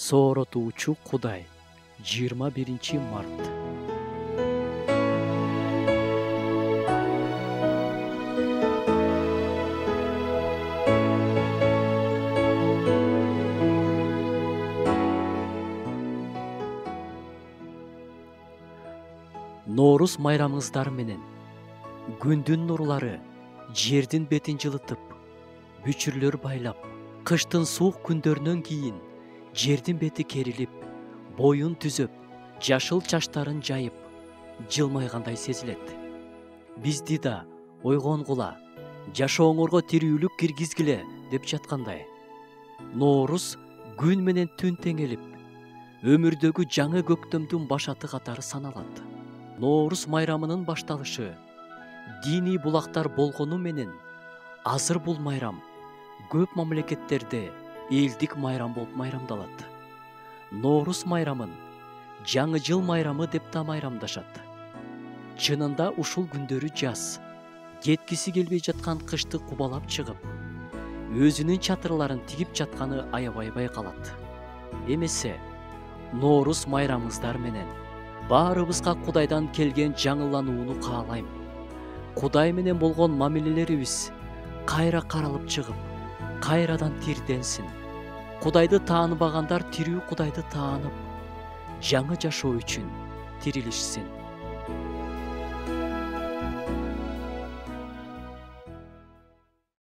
Сооротуучу Кудай. 21 март. Ноорус майрамыңыздар менен күндүн нурлары жердин бетин жылытып, бүчүрлөр байлап, кыштын суук күндөрүнөн кийин жердин бети керилип, боюн түзөп, жашыл чачтарын жайып, жылмайгандай сезилет. Бизди да ойгонгула, жашооңорго тирүүлүк киргизгиле деп жаткандай. Ноорус күн менен түн теңелип, өмүрдөгү жаңы көктөмдүн башаты катары саналат. Ноорус майрамынын башталышы диний булактар болгону менен азыр бул майрам көп мамлекеттерде элдик майрам болуп майрамдалат. Ноорус майрамын жаңы жыл майрамы деп да майрамдашат. Чынында ушул күндөрү жаз, кеткиси келбей жаткан кышты кубалап чыгып, өзүнүн чатырларын тигип жатканы аябай байкалат. Эмесе, Ноорус майрамыңыздар менен баарыбызга Кудайдан келген жаңыланууну каалайм. Кудай менен болгон мамилелерибиз кайра каралып чыгып, кайрадан тирденсин. Кудайды тааныбагандар тирүү Кудайды таанып, жаңы жашоо үчүн тирилишсин.